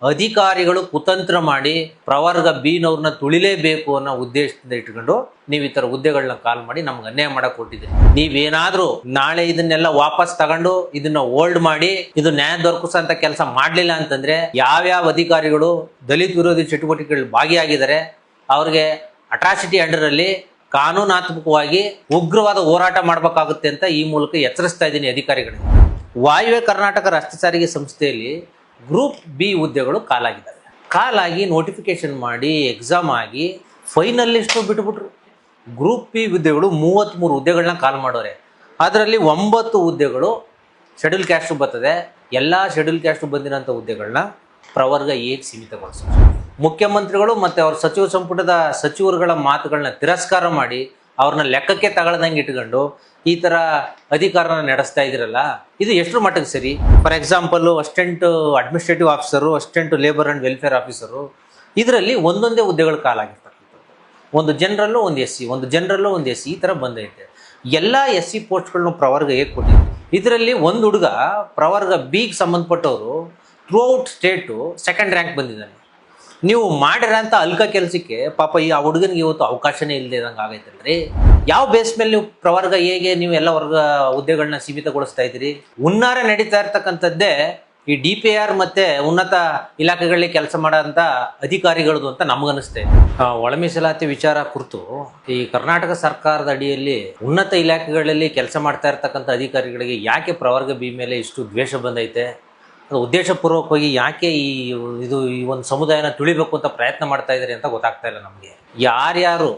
ಅಧಿಕಾರಿಗಳು ಕುತಂತ್ರ ಮಾಡಿ ಪ್ರವರ್ಗ ಬಿನವ್ರನ್ನ ತುಳಿಲೇಬೇಕು ಅನ್ನೋ ಉದ್ದೇಶದಿಂದ ಇಟ್ಕೊಂಡು ನೀವು ಈ ತರ ಹುದ್ದೆಗಳನ್ನ ಕಾಲ್ ಮಾಡಿ ನಮ್ಗೆ ಅನ್ಯಾಯ ಮಾಡಕ್ ಕೊಟ್ಟಿದ್ದೀರಿ. ನೀವೇನಾದ್ರೂ ನಾಳೆ ಇದನ್ನೆಲ್ಲ ವಾಪಸ್ ತಗೊಂಡು ಇದನ್ನ ಹೋಲ್ಡ್ ಮಾಡಿ ಇದು ನ್ಯಾಯ ದೊರಕಿಸಂತ ಕೆಲಸ ಮಾಡ್ಲಿಲ್ಲ ಅಂತಂದ್ರೆ ಯಾವ್ಯಾವ ಅಧಿಕಾರಿಗಳು ದಲಿತ ವಿರೋಧಿ ಚಟುವಟಿಕೆಗಳಲ್ಲಿ ಭಾಗಿಯಾಗಿದ್ದಾರೆ ಅವ್ರಿಗೆ ಅಟ್ರಾಸಿಟಿ ಅಂಡರ್ ಅಲ್ಲಿ ಕಾನೂನಾತ್ಮಕವಾಗಿ ಉಗ್ರವಾದ ಹೋರಾಟ ಮಾಡಬೇಕಾಗುತ್ತೆ ಅಂತ ಈ ಮೂಲಕ ಎಚ್ಚರಿಸ್ತಾ ಇದ್ದೀನಿ ಅಧಿಕಾರಿಗಳಿಗೆ. ವಾಯುವ್ಯ ಕರ್ನಾಟಕ ರಸ್ತೆ ಸಾರಿಗೆ ಸಂಸ್ಥೆಯಲ್ಲಿ ಗ್ರೂಪ್ ಬಿ ಹುದ್ದೆಗಳು ಕಾಲಾಗಿದ್ದಾವೆ. ಕಾಲಾಗಿ ನೋಟಿಫಿಕೇಶನ್ ಮಾಡಿ ಎಕ್ಸಾಮ್ ಆಗಿ ಫೈನಲ್ ಲಿಸ್ಟು ಬಿಟ್ಬಿಟ್ರು. ಗ್ರೂಪ್ ಬಿ ಹುದ್ದೆಗಳು 33 ಹುದ್ದೆಗಳನ್ನ ಕಾಲ್ ಮಾಡೋರೆ. ಅದರಲ್ಲಿ 9 ಹುದ್ದೆಗಳು ಶೆಡ್ಯೂಲ್ ಕ್ಯಾಸ್ಟ್ ಬರ್ತದೆ. ಎಲ್ಲ ಶೆಡ್ಯೂಲ್ ಕ್ಯಾಸ್ಟ್ ಬಂದಿರೋಂಥ ಹುದ್ದೆಗಳನ್ನ ಪ್ರವರ್ಗ ಎಗೆ ಸೀಮಿತಗೊಳಿಸ್ತಾರೆ. ಮುಖ್ಯಮಂತ್ರಿಗಳು ಮತ್ತು ಅವ್ರ ಸಚಿವ ಸಂಪುಟದ ಸಚಿವರುಗಳ ಮಾತುಗಳನ್ನ ತಿರಸ್ಕಾರ ಮಾಡಿ ಅವ್ರನ್ನ ಲೆಕ್ಕಕ್ಕೆ ತಗೊಳ್ದಂಗೆ ಇಟ್ಕೊಂಡು ಈ ಥರ ಅಧಿಕಾರನ ನಡೆಸ್ತಾ ಇದ್ದೀರಲ್ಲ, ಇದು ಎಷ್ಟರ ಮಟ್ಟಿಗೆ ಸರಿ? For example assistant administrative officer, assistant labour and welfare officer, ಇದರಲ್ಲಿ ಒಂದೊಂದೇ ಹುದ್ದೆಗಳು ಕಾಲಾಗಿರ್ತಕ್ಕಂಥದ್ದು. ಒಂದು ಜನರಲ್ಲು ಒಂದು ಎಸ್ ಸಿ, ಒಂದು ಜನರಲ್ಲು ಒಂದು ಎಸ್ ಸಿ, ಈ ಥರ ಬಂದೈತೆ. ಎಲ್ಲ ಎಸ್ ಸಿ ಪೋಸ್ಟ್ಗಳನ್ನು ಪ್ರವರ್ಗ ಹೇಗೆ ಕೊಟ್ಟಿದೆ. ಇದರಲ್ಲಿ ಒಂದು ಹುಡುಗ ಪ್ರವರ್ಗ ಬಿಗೆ ಸಂಬಂಧಪಟ್ಟವರು ಥ್ರೂಔಟ್ ಸ್ಟೇಟು 2nd ರ್ಯಾಂಕ್ ಬಂದಿದ್ದಾನೆ. ನೀವು ಮಾಡಿರೋಂಥ ಅಲ್ಕ ಕೆಲಸಕ್ಕೆ ಪಾಪ ಆ ಹುಡುಗನಿಗೆ ಇವತ್ತು ಅವಕಾಶನೇ ಇಲ್ಲದೆ ಇದ್ದಂಗೆ ಆಗೈತಲ್ರಿ. ಯಾವ ಬೇಸ್ ಮೇಲೆ ನೀವು ಪ್ರವರ್ಗ ಹೇಗೆ ನೀವು ಎಲ್ಲ ವರ್ಗ ಹುದ್ದೆಗಳನ್ನ ಸೀಮಿತಗೊಳಿಸ್ತಾ ಇದ್ದೀರಿ? ಹುನ್ನಾರ ನಡೀತಾ ಇರ್ತಕ್ಕಂಥದ್ದೇ ಈ DPR ಮತ್ತೆ ಉನ್ನತ ಇಲಾಖೆಗಳಲ್ಲಿ ಕೆಲಸ ಮಾಡೋಂಥ ಅಧಿಕಾರಿಗಳದು ಅಂತ ನಮಗನ್ನಿಸ್ತಾ ಇದೆ. ಒಳ ಮೀಸಲಾತಿ ವಿಚಾರ ಕುರಿತು ಈ ಕರ್ನಾಟಕ ಸರ್ಕಾರದ ಅಡಿಯಲ್ಲಿ ಉನ್ನತ ಇಲಾಖೆಗಳಲ್ಲಿ ಕೆಲಸ ಮಾಡ್ತಾ ಇರ್ತಕ್ಕಂಥ ಅಧಿಕಾರಿಗಳಿಗೆ ಯಾಕೆ ಪ್ರವರ್ಗ ಬಿ ಮೇಲೆ ಇಷ್ಟು ದ್ವೇಷ ಬಂದೈತೆ? ಉದ್ದೇಶಪೂರ್ವಕವಾಗಿ ಯಾಕೆ ಈ ಒಂದು ಸಮುದಾಯನ ತುಳಿಬೇಕು ಅಂತ ಪ್ರಯತ್ನ ಮಾಡ್ತಾ ಇದ್ದಾರೆ ಅಂತ ಗೊತ್ತಾಗ್ತಾ ಇಲ್ಲ ನಮಗೆ. ಯಾರ್ಯಾರು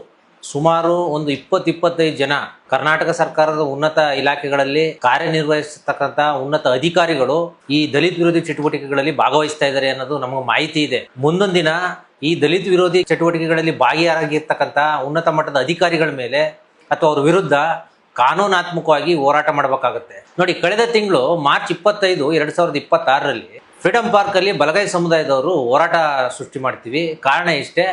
ಸುಮಾರು ಒಂದು 20-25 ಜನ ಕರ್ನಾಟಕ ಸರ್ಕಾರದ ಉನ್ನತ ಇಲಾಖೆಗಳಲ್ಲಿ ಕಾರ್ಯನಿರ್ವಹಿಸತಕ್ಕಂಥ ಉನ್ನತ ಅಧಿಕಾರಿಗಳು ಈ ದಲಿತ ವಿರೋಧಿ ಚಟುವಟಿಕೆಗಳಲ್ಲಿ ಭಾಗವಹಿಸ್ತಾ ಇದ್ದಾರೆ ಅನ್ನೋದು ನಮಗೆ ಮಾಹಿತಿ ಇದೆ. ಮುಂದೊಂದು ದಿನ ಈ ದಲಿತ ವಿರೋಧಿ ಚಟುವಟಿಕೆಗಳಲ್ಲಿ ಭಾಗಿಯಾಗಿರ್ತಕ್ಕಂಥ ಉನ್ನತ ಮಟ್ಟದ ಅಧಿಕಾರಿಗಳ ಮೇಲೆ ಅಥವಾ ಅವ್ರ ವಿರುದ್ಧ ಕಾನೂನಾತ್ಮಕವಾಗಿ ಹೋರಾಟ ಮಾಡಬೇಕಾಗುತ್ತೆ. ನೋಡಿ, ಕಳೆದ ತಿಂಗಳು ಮಾರ್ಚ್ 25, 2026ರಲ್ಲಿ ಫ್ರೀಡಂ ಪಾರ್ಕಲ್ಲಿ ಬಲಗೈ ಸಮುದಾಯದವರು ಹೋರಾಟ ಸೃಷ್ಟಿ ಮಾಡ್ತೀವಿ. ಕಾರಣ ಇಷ್ಟೇ,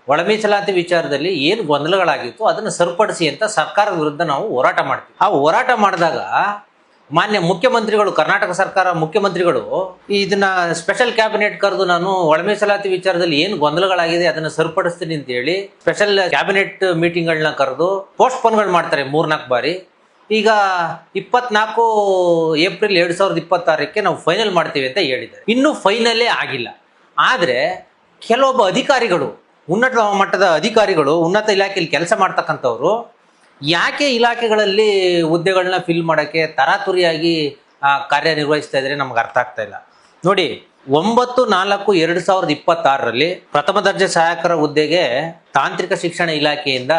ಒಳ ಮೀಸಲಾತಿ ವಿಚಾರದಲ್ಲಿ ಏನು ಗೊಂದಲಗಳಾಗಿತ್ತು ಅದನ್ನು ಸರಿಪಡಿಸಿ ಅಂತ ಸರ್ಕಾರದ ವಿರುದ್ಧ ನಾವು ಹೋರಾಟ ಮಾಡ್ತೀವಿ. ಆ ಹೋರಾಟ ಮಾಡಿದಾಗ ಮಾನ್ಯ ಮುಖ್ಯಮಂತ್ರಿಗಳು, ಕರ್ನಾಟಕ ಸರ್ಕಾರ ಮುಖ್ಯಮಂತ್ರಿಗಳು ಇದನ್ನ ಸ್ಪೆಷಲ್ ಕ್ಯಾಬಿನೆಟ್ ಕರೆದು ನಾನು ಒಳ ಮೀಸಲಾತಿ ವಿಚಾರದಲ್ಲಿ ಏನು ಗೊಂದಲಗಳಾಗಿದೆ ಅದನ್ನು ಸರಿಪಡಿಸ್ತೀನಿ ಅಂತ ಹೇಳಿ ಸ್ಪೆಷಲ್ ಕ್ಯಾಬಿನೆಟ್ ಮೀಟಿಂಗ್ಗಳನ್ನ ಕರೆದು ಪೋಸ್ಟ್ಪೋನ್ಗಳು ಮಾಡ್ತಾರೆ 3-4 ಬಾರಿ. ಈಗ 24 ಏಪ್ರಿಲ್ 2026ಕ್ಕೆ ನಾವು ಫೈನಲ್ ಮಾಡ್ತೀವಿ ಅಂತ ಹೇಳಿದ್ದಾರೆ. ಇನ್ನೂ ಫೈನಲ್ಲೇ ಆಗಿಲ್ಲ. ಆದರೆ ಕೆಲವೊಬ್ಬ ಅಧಿಕಾರಿಗಳು, ಉನ್ನತ ಮಟ್ಟದ ಅಧಿಕಾರಿಗಳು, ಉನ್ನತ ಇಲಾಖೆಯಲ್ಲಿ ಕೆಲಸ ಮಾಡ್ತಕ್ಕಂಥವ್ರು ಯಾಕೆ ಇಲಾಖೆಗಳಲ್ಲಿ ಹುದ್ದೆಗಳನ್ನ ಫಿಲ್ ಮಾಡೋಕ್ಕೆ ತರಾತುರಿಯಾಗಿ ಕಾರ್ಯನಿರ್ವಹಿಸ್ತಾ ಇದ್ದಾರೆ ನಮ್ಗೆ ಅರ್ಥ ಆಗ್ತಾ ಇಲ್ಲ. ನೋಡಿ, 9/4/2026ರಲ್ಲಿ ಪ್ರಥಮ ದರ್ಜೆ ಸಹಾಯಕರ ಹುದ್ದೆಗೆ ತಾಂತ್ರಿಕ ಶಿಕ್ಷಣ ಇಲಾಖೆಯಿಂದ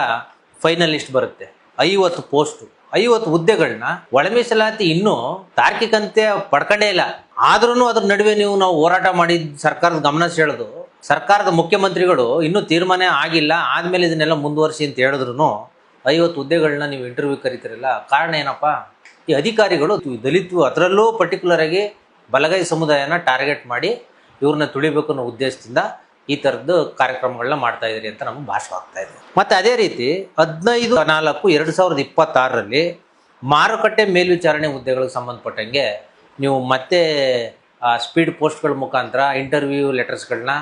ಫೈನಲ್ ಲಿಸ್ಟ್ ಬರುತ್ತೆ. 50 ಪೋಸ್ಟು, 50 ಹುದ್ದೆಗಳನ್ನ ಒಳ ಮೀಸಲಾತಿ ಇನ್ನೂ ತಾರ್ಕಿಕಂತೆ ಪಡ್ಕೊಂಡೇ ಇಲ್ಲ. ಆದ್ರೂ ಅದ್ರ ನಡುವೆ ನಾವು ಹೋರಾಟ ಮಾಡಿ ಸರ್ಕಾರದ ಗಮನ ಸೆಳೆದು ಸರ್ಕಾರದ ಮುಖ್ಯಮಂತ್ರಿಗಳು ಇನ್ನೂ ತೀರ್ಮಾನ ಆಗಿಲ್ಲ, ಆದ್ಮೇಲೆ ಇದನ್ನೆಲ್ಲ ಮುಂದುವರಿಸಿ ಅಂತ ಹೇಳಿದ್ರು 50 ಹುದ್ದೆಗಳನ್ನ ನೀವು ಇಂಟರ್ವ್ಯೂ ಕರೀತಿರಲ್ಲ. ಕಾರಣ ಏನಪ್ಪ? ಈ ಅಧಿಕಾರಿಗಳು ದಲಿತ, ಅದರಲ್ಲೂ ಪರ್ಟಿಕ್ಯುಲರ್ ಆಗಿ ಬಲಗೈ ಸಮುದಾಯನ ಟಾರ್ಗೆಟ್ ಮಾಡಿ ಇವ್ರನ್ನ ತುಳಿಬೇಕು ಅನ್ನೋ ಉದ್ದೇಶದಿಂದ ಈ ಥರದ್ದು ಕಾರ್ಯಕ್ರಮಗಳನ್ನ ಮಾಡ್ತಾ ಇದ್ದೀರಿ ಅಂತ ನಮ್ಗೆ ಭಾಸವಾಗ್ತಾ ಇದೆ. ಮತ್ತು ಅದೇ ರೀತಿ 15/4/2026ರಲ್ಲಿ ಮಾರುಕಟ್ಟೆ ಮೇಲ್ವಿಚಾರಣೆ ಹುದ್ದೆಗಳಿಗೆ ಸಂಬಂಧಪಟ್ಟಂಗೆ ನೀವು ಮತ್ತೆ ಸ್ಪೀಡ್ ಪೋಸ್ಟ್ಗಳ ಮುಖಾಂತರ ಇಂಟರ್ವ್ಯೂ ಲೆಟರ್ಸ್ಗಳನ್ನ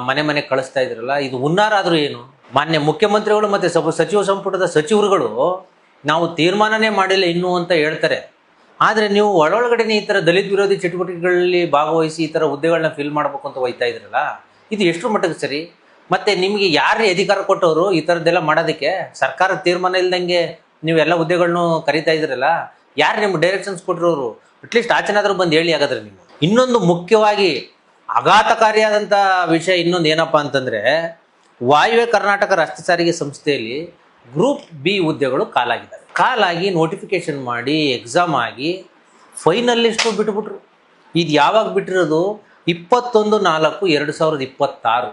ಮನೆ ಕಳಿಸ್ತಾ ಇದ್ರಲ್ಲ, ಇದು ಹುನ್ನಾರ ಆದರೂ ಏನು? ಮಾನ್ಯ ಮುಖ್ಯಮಂತ್ರಿಗಳು ಮತ್ತು ಸಚಿವ ಸಂಪುಟದ ಸಚಿವರುಗಳು ನಾವು ತೀರ್ಮಾನನೇ ಮಾಡಿಲ್ಲ ಇನ್ನೂ ಅಂತ ಹೇಳ್ತಾರೆ. ಆದರೆ ನೀವು ಒಳಗಡೆನೇ ಈ ಥರ ದಲಿತ ವಿರೋಧಿ ಚಟುವಟಿಕೆಗಳಲ್ಲಿ ಭಾಗವಹಿಸಿ ಈ ಥರ ಹುದ್ದೆಗಳನ್ನ ಫಿಲ್ ಮಾಡಬೇಕು ಅಂತ ಹೋಗ್ತಾ ಇದ್ರಲ್ಲ, ಇದು ಎಷ್ಟು ಮಟ್ಟಿಗೆ ಸರಿ? ಮತ್ತು ನಿಮಗೆ ಯಾರೇ ಅಧಿಕಾರ ಕೊಟ್ಟವರು ಈ ಥರದ್ದೆಲ್ಲ ಮಾಡೋದಕ್ಕೆ? ಸರ್ಕಾರದ ತೀರ್ಮಾನ ಇಲ್ದಂಗೆ ನೀವೆಲ್ಲ ಹುದ್ದೆಗಳನ್ನು ಕರೀತಾ ಇದ್ರಲ್ಲ, ಯಾರು ನಿಮ್ಗೆ ಡೈರೆಕ್ಷನ್ಸ್ ಕೊಟ್ಟಿರೋರು? ಅಟ್ಲೀಸ್ಟ್ ಆಚೆನಾದರೂ ಬಂದು ಹೇಳಿ. ಹಾಗಾದ್ರೆ ನೀವು ಇನ್ನೊಂದು ಮುಖ್ಯವಾಗಿ ಆಘಾತಕಾರಿಯಾದಂಥ ವಿಷಯ ಇನ್ನೊಂದು ಏನಪ್ಪ ಅಂತಂದರೆ, ವಾಯುವ್ಯ ಕರ್ನಾಟಕ ರಸ್ತೆ ಸಾರಿಗೆ ಸಂಸ್ಥೆಯಲ್ಲಿ ಗ್ರೂಪ್ ಬಿ ಹುದ್ದೆಗಳು ಕಾಲಾಗಿದ್ದಾವೆ. ಕಾಲಾಗಿ ನೋಟಿಫಿಕೇಶನ್ ಮಾಡಿ ಎಕ್ಸಾಮ್ ಆಗಿ ಫೈನಲ್ ಲಿಸ್ಟು ಬಿಟ್ಬಿಟ್ರು. ಇದು ಯಾವಾಗ ಬಿಟ್ಟಿರೋದು? 21/4/2026.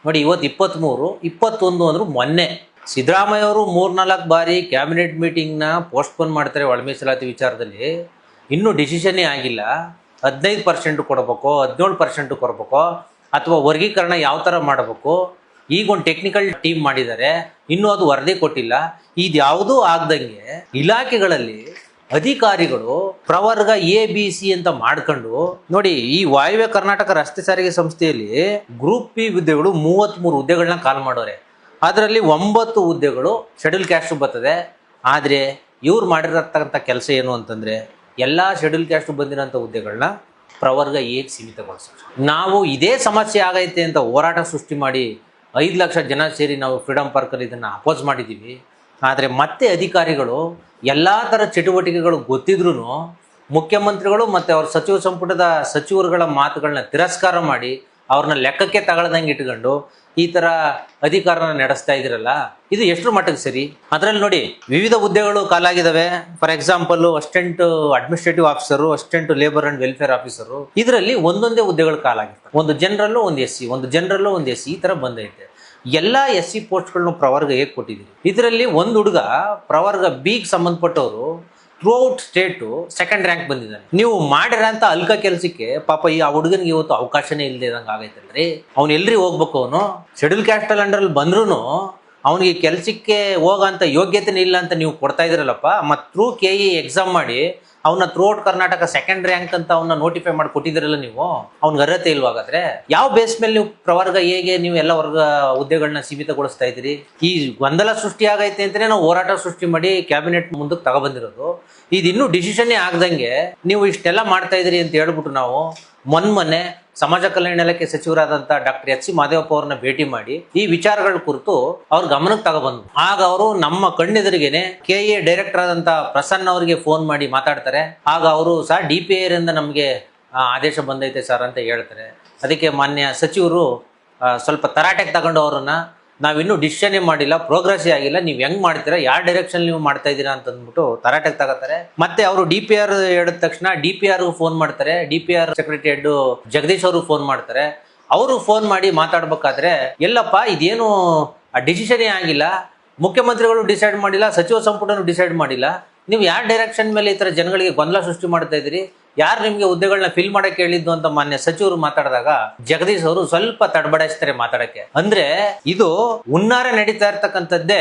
ನೋಡಿ, ಇವತ್ತು 23, 21 ಅಂದರು ಮೊನ್ನೆ. ಸಿದ್ದರಾಮಯ್ಯ ಅವರು 3-4 ಬಾರಿ ಕ್ಯಾಬಿನೆಟ್ ಮೀಟಿಂಗ್ನ ಪೋಸ್ಟ್ಪೋನ್ ಮಾಡ್ತಾರೆ ಒಳ ಮೀಸಲಾತಿ ವಿಚಾರದಲ್ಲಿ. ಇನ್ನೂ ಡಿಸಿಷನ್ನೇ ಆಗಿಲ್ಲ. 15% ಕೊಡಬೇಕು, 17% ಕೊಡಬೇಕು, ಅಥವಾ ವರ್ಗೀಕರಣ ಯಾವ ಥರ ಮಾಡಬೇಕು, ಈಗೊಂದು ಟೆಕ್ನಿಕಲ್ ಟೀಮ್ ಮಾಡಿದ್ದಾರೆ, ಇನ್ನೂ ಅದು ವರದಿ ಕೊಟ್ಟಿಲ್ಲ. ಇದು ಯಾವುದೂ ಆಗ್ದಂಗೆ ಇಲಾಖೆಗಳಲ್ಲಿ ಅಧಿಕಾರಿಗಳು ಪ್ರವರ್ಗ ABC ಅಂತ ಮಾಡ್ಕೊಂಡು ನೋಡಿ, ಈ ವಾಯುವ್ಯ ಕರ್ನಾಟಕ ರಸ್ತೆ ಸಾರಿಗೆ ಸಂಸ್ಥೆಯಲ್ಲಿ ಗ್ರೂಪ್ P ಹುದ್ದೆಗಳು 33 ಹುದ್ದೆಗಳನ್ನ ಕಾಲ್ ಮಾಡೋರೆ. ಅದರಲ್ಲಿ 9 ಹುದ್ದೆಗಳು ಶೆಡ್ಯೂಲ್ ಕ್ಯಾಸ್ಟ್ ಬರ್ತದೆ. ಆದರೆ ಇವ್ರು ಮಾಡಿರತಕ್ಕಂಥ ಕೆಲಸ ಏನು ಅಂತಂದ್ರೆ, ಎಲ್ಲ ಶೆಡ್ಯೂಲ್ ಕ್ಯಾಸ್ಟ್ ಬಂದಿರೋಂಥ ಹುದ್ದೆಗಳನ್ನ ಪ್ರವರ್ಗ Aಗೆ ಸೀಮಿತಗೊಳಿಸೋದು. ನಾವು ಇದೇ ಸಮಸ್ಯೆ ಆಗೈತೆ ಅಂತ ಹೋರಾಟ ಸೃಷ್ಟಿ ಮಾಡಿ 5 ಲಕ್ಷ ಜನ ಸೇರಿ ನಾವು ಫ್ರೀಡಮ್ ಪಾರ್ಕಲ್ಲಿ ಇದನ್ನು ಅಪೋಸ್ ಮಾಡಿದ್ದೀವಿ. ಆದರೆ ಮತ್ತೆ ಅಧಿಕಾರಿಗಳು ಎಲ್ಲ ಥರ ಚಟುವಟಿಕೆಗಳು ಗೊತ್ತಿದ್ರೂ ಮುಖ್ಯಮಂತ್ರಿಗಳು ಮತ್ತು ಅವ್ರ ಸಚಿವ ಸಂಪುಟದ ಸಚಿವರುಗಳ ಮಾತುಗಳನ್ನ ತಿರಸ್ಕಾರ ಮಾಡಿ ಅವ್ರನ್ನ ಲೆಕ್ಕಕ್ಕೆ ತಗೊಳ್ದಂಗೆ ಇಟ್ಕೊಂಡು ಈ ಥರ ಅಧಿಕಾರನ ನಡೆಸ್ತಾ ಇದ್ದೀರಲ್ಲ, ಇದು ಎಷ್ಟರ ಮಟ್ಟಿಗೆ ಸರಿ? ಅದರಲ್ಲಿ ನೋಡಿ, ವಿವಿಧ ಹುದ್ದೆಗಳು ಕಾಲಾಗಿದ್ದಾವೆ. For example, assistant administrative officer, assistant labour and welfare officer, ಇದರಲ್ಲಿ ಒಂದೊಂದೇ ಹುದ್ದೆಗಳು ಕಾಲಾಗಿರ್ತವೆ. ಒಂದು ಜನರಲ್ಲು, ಒಂದು SC, ಒಂದು ಜನರಲ್ಲು, ಒಂದು SC, ಈ ಥರ ಬಂದೈತೆ. ಎಲ್ಲ SC ಪೋಸ್ಟ್ಗಳನ್ನು ಪ್ರವರ್ಗ ಹೇಗೆ ಕೊಟ್ಟಿದ್ದೀರಿ? ಇದರಲ್ಲಿ ಒಂದು ಹುಡುಗ ಪ್ರವರ್ಗ Bಗೆ ಸಂಬಂಧಪಟ್ಟವರು ಥ್ರೂಔಟ್ ಸ್ಟೇಟು 2nd ರ್ಯಾಂಕ್ ಬಂದಿದ್ದಾನೆ. ನೀವು ಮಾಡಿರೋಂಥ ಅಲ್ಕ ಕೆಲಸಕ್ಕೆ ಪಾಪ ಆ ಹುಡುಗನಿಗೆ ಇವತ್ತು ಅವಕಾಶನೇ ಇಲ್ಲದೆ ಇದಂಗೆ ಆಗೈತಲ್ರಿ. ಅವ್ನು ಎಲ್ರಿ ಹೋಗ್ಬೇಕು? ಅವನು ಶೆಡ್ಯೂಲ್ ಕ್ಯಾಸ್ಟಲ್ ಅಂಡರಲ್ಲಿ ಬಂದ್ರೂ ಅವನಿಗೆ ಕೆಲಸಕ್ಕೆ ಹೋಗೋಂಥ ಯೋಗ್ಯತೆನೇ ಇಲ್ಲ ಅಂತ ನೀವು ಕೊಡ್ತಾ ಇದ್ರಲ್ಲಪ್ಪ. ಮತ್ತು ಥ್ರೂ KE ಎಕ್ಸಾಮ್ ಮಾಡಿ ಅವನ್ನ ಥ್ರೂಔಟ್ ಕರ್ನಾಟಕ 2nd ರ್ಯಾಂಕ್ ಅಂತ ಅವನ್ನ ನೋಟಿಫೈ ಮಾಡಿ ಕೊಟ್ಟಿದ್ದೀರಲ್ಲ ನೀವು, ಅವ್ನಿಗೆ ಅರ್ಹತೆ ಇಲ್ವಾಗಾದ್ರೆ? ಯಾವ ಬೇಸ್ ಮೇಲೆ ನೀವು ಪ್ರವರ್ಗ Aಗೆ ನೀವು ಎಲ್ಲ ವರ್ಗ ಹುದ್ದೆಗಳನ್ನ ಸೀಮಿತಗೊಳಿಸ್ತಾ ಇದ್ದೀರಿ? ಈ ಗೊಂದಲ ಸೃಷ್ಟಿ ಆಗೈತೆ ಅಂತಲೇ ನಾವು ಹೋರಾಟ ಸೃಷ್ಟಿ ಮಾಡಿ ಕ್ಯಾಬಿನೆಟ್ ಮುಂದಕ್ಕೆ ತಗೊಬಂದಿರೋದು. ಇದು ಇನ್ನೂ ಡಿಸಿಷನ್ನೇ ಆಗದಂಗೆ ನೀವು ಇಷ್ಟೆಲ್ಲ ಮಾಡ್ತಾ ಇದ್ದೀರಿ ಅಂತ ಹೇಳ್ಬಿಟ್ಟು ನಾವು ಮೊನ್ನೆ ಸಮಾಜ ಕಲ್ಯಾಣ ಇಲಾಖೆ ಸಚಿವರಾದಂಥ ಡಾಕ್ಟರ್ H.C. ಮಾದೇವಪ್ಪ ಅವ್ರನ್ನ ಭೇಟಿ ಮಾಡಿ ಈ ವಿಚಾರಗಳ ಕುರಿತು ಅವ್ರ ಗಮನಕ್ಕೆ ತಗೊಬಂದ್ರು. ಆಗ ಅವರು ನಮ್ಮ ಕಣ್ಣೆದುರಿಗೇನೆ KE ಡೈರೆಕ್ಟರ್ ಆದಂಥ ಪ್ರಸನ್ನ ಅವರಿಗೆ ಫೋನ್ ಮಾಡಿ ಮಾತಾಡ್ತಾರೆ. ಆಗ ಅವರು ಸರ್ DPIR ಇಂದ ನಮಗೆ ಆದೇಶ ಬಂದೈತೆ ಸರ್ ಅಂತ ಹೇಳ್ತಾರೆ. ಅದಕ್ಕೆ ಮಾನ್ಯ ಸಚಿವರು ಸ್ವಲ್ಪ ತರಾಟೆಗೆ ತಗೊಂಡು ಅವ್ರನ್ನ, ನಾವಿನ್ನೂ ಡಿಸಿಷನ್ನೇ ಮಾಡಿಲ್ಲ, ಪ್ರೋಗ್ರೆಸ್ಸೇ ಆಗಿಲ್ಲ, ನೀವು ಹೆಂಗ್ ಮಾಡ್ತೀರಾ, ಯಾವ ಡೈರೆಕ್ಷನ್ ನೀವು ಮಾಡ್ತಾ ಇದ್ದೀರಾ ಅಂತಂದ್ಬಿಟ್ಟು ತರಾಟೆಗೆ ತಗೋತಾರೆ. ಮತ್ತೆ ಅವರು DPR ಹೇಳಿದ ತಕ್ಷಣ DPR ಫೋನ್ ಮಾಡ್ತಾರೆ. DPR ಸೆಕ್ರೆಟರಿ ಹೆಡ್ ಜಗದೀಶ್ ಅವರು ಫೋನ್ ಮಾಡ್ತಾರೆ. ಅವರು ಫೋನ್ ಮಾಡಿ ಮಾತಾಡ್ಬೇಕಾದ್ರೆ, ಎಲ್ಲಪ್ಪ ಇದೇನು ಡಿಸಿಷನ್ನೇ ಆಗಿಲ್ಲ, ಮುಖ್ಯಮಂತ್ರಿಗಳು ಡಿಸೈಡ್ ಮಾಡಿಲ್ಲ, ಸಚಿವ ಸಂಪುಟನೂ ಡಿಸೈಡ್ ಮಾಡಿಲ್ಲ, ನೀವು ಯಾವ ಡೈರೆಕ್ಷನ್ ಮೇಲೆ ಈ ಥರ ಜನಗಳಿಗೆ ಗೊಂದಲ ಸೃಷ್ಟಿ ಮಾಡ್ತಾ ಇದ್ದೀರಿ, ಯಾರು ನಿಮಗೆ ಹುದ್ದೆಗಳನ್ನ ಫಿಲ್ ಮಾಡಕ್ಕೆ ಹೇಳಿದ್ದು ಅಂತ ಮಾನ್ಯ ಸಚಿವರು ಮಾತಾಡಿದಾಗ ಜಗದೀಶ್ ಅವರು ಸ್ವಲ್ಪ ತಡಬಡಿಸ್ತಾರೆ ಮಾತಾಡಕ್ಕೆ. ಅಂದ್ರೆ ಇದು ಹುನ್ನಾರ ನಡೀತಾ ಇರ್ತಕ್ಕಂಥದ್ದೇ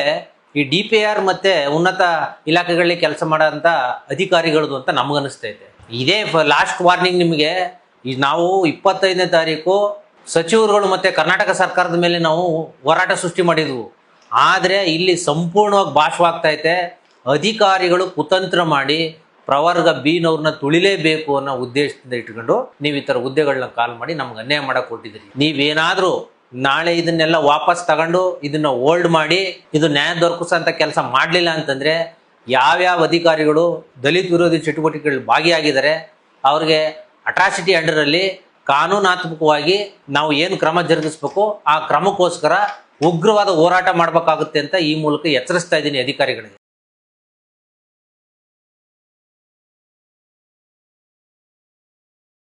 ಈ DPR ಮತ್ತೆ ಉನ್ನತ ಇಲಾಖೆಗಳಲ್ಲಿ ಕೆಲಸ ಮಾಡೋಂಥ ಅಧಿಕಾರಿಗಳದು ಅಂತ ನಮಗನಿಸ್ತೈತೆ. ಇದೇ ಲಾಸ್ಟ್ ವಾರ್ನಿಂಗ್ ನಿಮಗೆ. ನಾವು 25ನೇ ತಾರೀಕು ಸಚಿವರುಗಳು ಮತ್ತೆ ಕರ್ನಾಟಕ ಸರ್ಕಾರದ ಮೇಲೆ ನಾವು ಹೋರಾಟ ಸೃಷ್ಟಿ ಮಾಡಿದ್ವು. ಆದರೆ ಇಲ್ಲಿ ಸಂಪೂರ್ಣವಾಗಿ ಭಾಷವಾಗ್ತೈತೆ. ಅಧಿಕಾರಿಗಳು ಕುತಂತ್ರ ಮಾಡಿ ಪ್ರವರ್ಗ Bನವ್ರನ್ನ ತುಳಿಲೇಬೇಕು ಅನ್ನೋ ಉದ್ದೇಶದಿಂದ ಇಟ್ಕೊಂಡು ನೀವು ಈ ಥರ ಹುದ್ದೆಗಳನ್ನ ಕಾಲ್ ಮಾಡಿ ನಮ್ಗೆ ಅನ್ಯಾಯ ಮಾಡಕ್ಕೆ ಕೊಟ್ಟಿದ್ದೀರಿ. ನೀವೇನಾದರೂ ನಾಳೆ ಇದನ್ನೆಲ್ಲ ವಾಪಸ್ ತಗೊಂಡು ಇದನ್ನ ಹೋಲ್ಡ್ ಮಾಡಿ ಇದು ನ್ಯಾಯ ದೊರಕಿಸೋಂಥ ಕೆಲಸ ಮಾಡಲಿಲ್ಲ ಅಂತಂದರೆ, ಯಾವ್ಯಾವ ಅಧಿಕಾರಿಗಳು ದಲಿತ ವಿರೋಧಿ ಚಟುವಟಿಕೆಗಳಲ್ಲಿ ಭಾಗಿಯಾಗಿದ್ದಾರೆ ಅವ್ರಿಗೆ ಅಟ್ರಾಸಿಟಿ ಅಂಡರಲ್ಲಿ ಕಾನೂನಾತ್ಮಕವಾಗಿ ನಾವು ಏನು ಕ್ರಮ ಜರುಗಿಸ್ಬೇಕು ಆ ಕ್ರಮಕ್ಕೋಸ್ಕರ ಉಗ್ರವಾದ ಹೋರಾಟ ಮಾಡಬೇಕಾಗುತ್ತೆ ಅಂತ ಈ ಮೂಲಕ ಎಚ್ಚರಿಸ್ತಾ ಇದ್ದೀನಿ ಅಧಿಕಾರಿಗಳಿಗೆ.